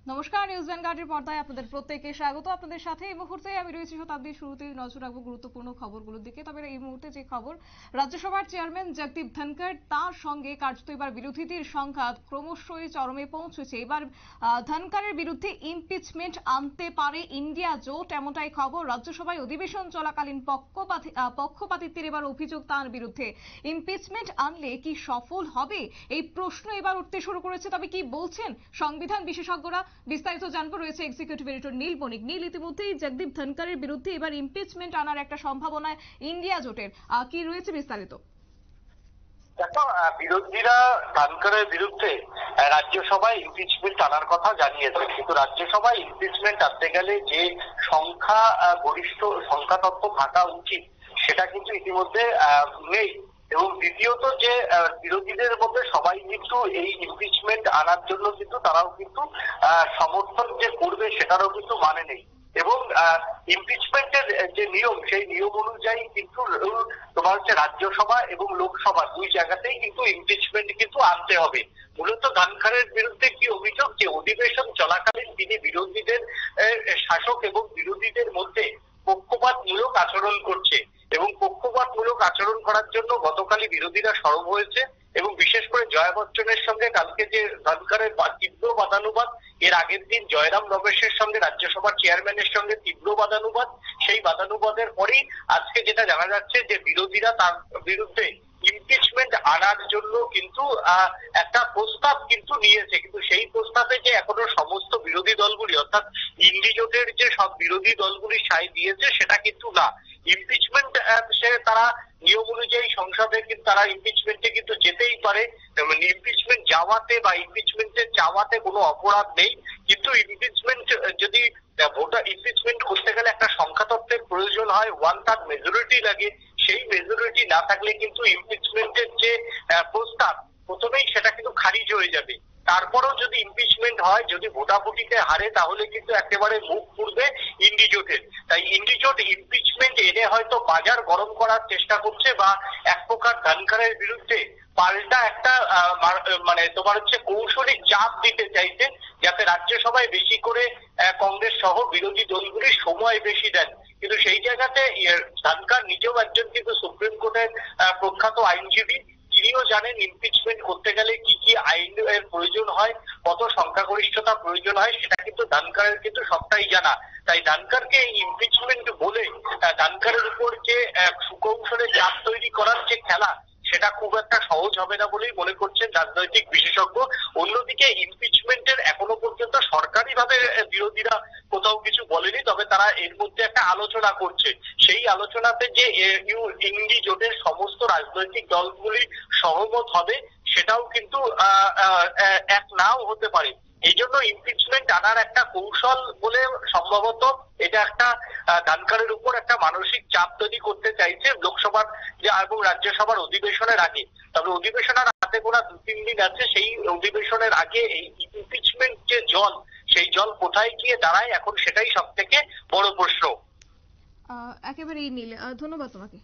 নমস্কার, নিউজ ভ্যানগার্ডের পর্দায় আপনাদের প্রত্যেককে স্বাগত। আপনাদের সাথে এই মুহূর্তে আমি রয়েছি শতাব্দীর শুরুতেই নজর রাখবো গুরুত্বপূর্ণ খবরগুলোর দিকে। তবে এই মুহূর্তে যে খবর, রাজ্যসভার চেয়ারম্যান জগদীপ ধনখড় তার সঙ্গে কার্যত এবার বিরোধীদের সংঘাত ক্রমশই চরমে পৌঁছেছে। এবার ধনখড়ের বিরুদ্ধে ইমপিচমেন্ট আনতে পারে ইন্ডিয়া জোট, এমনটাই খবর। রাজ্যসভায় অধিবেশন চলাকালীন পক্ষপাতিত্বের এবার অভিযোগ তার বিরুদ্ধে। ইমপিচমেন্ট আনলে কি সফল হবে, এই প্রশ্ন এবার উঠতে শুরু করেছে। তবে কি বলছেন সংবিধান বিশেষজ্ঞরা, বিস্তারিত জানবো। রয়েছে এক্সিকিউটিভ এডিটর নীল বণিক। নীল, ইতিমধ্যেই জগদীপ ধনখড়ের বিরুদ্ধে এবার ইমপিচমেন্ট আনার একটা সম্ভাবনা ইন্ডিয়া জোটের, কি রয়েছে বিস্তারিত? দেখো, বিরোধীরা ধনখড়ের বিরুদ্ধে রাজ্যসভায় ইমপিচমেন্ট আনার কথা জানিয়েছে, কিন্তু রাজ্যসভায় ইমপিচমেন্ট আনতে গেলে যে সংখ্যা গরিষ্ঠ সংখ্যা তত্ত্ব থাকা উচিত সেটা কিন্তু ইতিমধ্যে নেই। এবং দ্বিতীয়ত যে বিরোধীদের মধ্যে সবাই কিন্তু এই ইমপিচমেন্ট আনার জন্য কিন্তু তারাও কিন্তু সমর্থন যে করবে সেটারও কিন্তু মানে নেই। এবং ইমপিচমেন্টের যে নিয়ম, সেই নিয়ম অনুযায়ী কিন্তু তোমার হচ্ছে রাজ্যসভা এবং লোকসভা দুই জায়গাতেই কিন্তু ইমপিচমেন্ট কিন্তু আনতে হবে। মূলত ধনখড়ের বিরুদ্ধে কি অভিযোগ, যে অধিবেশন চলাকালীন তিনি বিরোধীদের শাসক এবং বিরোধীদের মধ্যে পক্ষপাতমূলক আচরণ করছে, এবং পক্ষপাতমূলক আচরণ করার জন্য গতকালই বিরোধীরা সরব হয়েছে। এবং বিশেষ করে জয়া বচ্চনের সঙ্গে কালকে যে ধনখড়ের তীব্র বাদানুবাদ, এর আগের দিন জয়রাম রমেশের সঙ্গে রাজ্যসভার চেয়ারম্যানের সঙ্গে তীব্র বাদানুবাদ, সেই বাদানুবাদের পরেই আজকে যেটা জানা যাচ্ছে যে বিরোধীরা তার বিরুদ্ধে ইমপিচমেন্ট আনার জন্য কিন্তু একটা প্রস্তাব কিন্তু নিয়েছে। কিন্তু সেই প্রস্তাবে যে এখনো সমস্ত বিরোধী দলগুলি অর্থাৎ ইন্ডি জোটের যে সব বিরোধী দলগুলি সায় দিয়েছে সেটা কিন্তু না। ইমপিচমেন্ট সে তারা নিয়ম অনুযায়ী সংসদে কিন্তু তারা ইমপিচমেন্টে কিন্তু যেতেই পারে। ইমপিচমেন্ট যাওয়াতে বা ইমপিচমেন্টের চাওয়াতে কোনো অপরাধ নেই, কিন্তু ইমপিচমেন্ট যদি ভোটার ইমপিচমেন্ট করতে গেলে একটা সংখ্যা তত্ত্বের প্রয়োজন হয়, 1/3 মেজরিটি লাগে। সেই মেজরিটি না থাকলে কিন্তু ইমপিচমেন্টের যে প্রস্তাব প্রথমেই সেটা কিন্তু খারিজ হয়ে যাবে। তারপরেও যদি ইমপিচমেন্ট হয়, যদি ভোটাভুটিতে হারে, তাহলে কিন্তু একেবারে মুখ পুড়বে ইন্ডি জোটের। তাই ইন্ডি জোট ইমপিচমেন্ট এনে হয়তো বাজার গরম করার চেষ্টা করছে, বা এক প্রকার ধনখড়ের বিরুদ্ধে পাল্টা একটা মানে তোমার হচ্ছে কৌশলী চাপ দিতে চাইছে, যাতে রাজ্যসভায় বেশি করে কংগ্রেস সহ বিরোধী দলগুলি সময় বেশি দেন। কিন্তু সেই জায়গাতে ধনখড় নিজেও একজন কিন্তু সুপ্রিম কোর্টের প্রখ্যাত আইনজীবী। তিনিও জানেন ইমপিচমেন্ট করতে গেলে কি কি আইনের প্রয়োজন হয়, কত সংখ্যাগরিষ্ঠতা প্রয়োজন হয়, সেটা কিন্তু ধনখড়ের কিন্তু সবটাই জানা। তাই ধনখড়কে ইমপিচমেন্ট বলে ধনখড়ের উপর যে সুকৌশলে চাপ তৈরি করার যে খেলা, সেটা খুব একটা সহজ হবে না বলেই মনে করছেন রাজনৈতিক বিশেষজ্ঞ। অন্যদিকে ইমপিচমেন্টের এখনো পর্যন্ত সরকারি ভাবে বিরোধীরা কোথাও কিছু বলেনি, তবে তারা এর মধ্যে একটা আলোচনা করছে। সেই আলোচনাতে যে ইন্ডি জোটের সমস্ত রাজনৈতিক দলগুলি সহমত হবে, সেটাও কিন্তু এক নাও হতে পারে। এই জন্য ইমপিচমেন্ট আনার একটা কৌশল বলে সম্ভবত এটা একটা ধনখড়ের উপর একটা মানসিক চাপ তৈরি করতে চাইছে লোকসভার এবং রাজ্যসভার অধিবেশনের আগে। তবে অধিবেশনের হাতে গোনা 2-3 দিন আছে, সেই অধিবেশনের আগে এই ইমপিচমেন্ট যে জল, সেই জল কোথায় গিয়ে দাঁড়ায় এখন সেটাই সব থেকে বড় প্রশ্ন। একেবারেই নীল, ধন্যবাদ তোমাকে।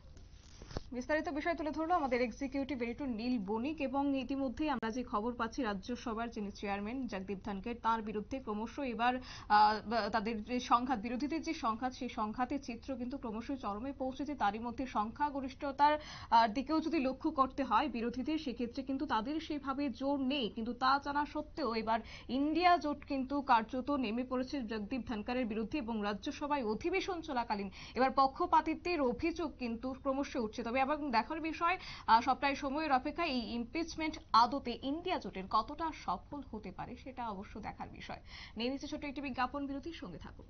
বিস্তারিত বিষয় তুলে ধরলো আমাদের এক্সিকিউটিভ এডিটর নীল বণিক। এবং ইতিমধ্যেই আমরা যে খবর পাচ্ছি, রাজ্যসভার যিনি চেয়ারম্যান জগদীপ ধনখড়, তার বিরুদ্ধে ক্রমশ এবার তাদের যে সংঘাত, বিরোধীদের যে সংঘাত, সেই সংঘাতের চিত্র কিন্তু ক্রমশই চরমে পৌঁছেছে। তারই মধ্যে সংখ্যাগরিষ্ঠতার দিকেও যদি লক্ষ্য করতে হয় বিরোধীদের, সেক্ষেত্রে কিন্তু তাদের সেভাবে জোর নেই। কিন্তু তা জানা সত্ত্বেও এবার ইন্ডিয়া জোট কিন্তু কার্যত নেমে পড়েছে জগদীপ ধনখড়ের বিরুদ্ধে, এবং রাজ্যসভায় অধিবেশন চলাকালীন এবার পক্ষপাতিত্বের অভিযোগ কিন্তু ক্রমশ উঠছে। তবে এবং দেখার বিষয়, সবটাই সময়ের অপেক্ষা, এই ইমপিচমেন্ট আদতে ইন্ডিয়া জোটের কতটা সফল হতে পারে সেটা অবশ্য দেখার বিষয়। নিয়ে নিচ্ছে ছোট্ট একটি বিজ্ঞাপন বিরতির, সঙ্গে থাকুন।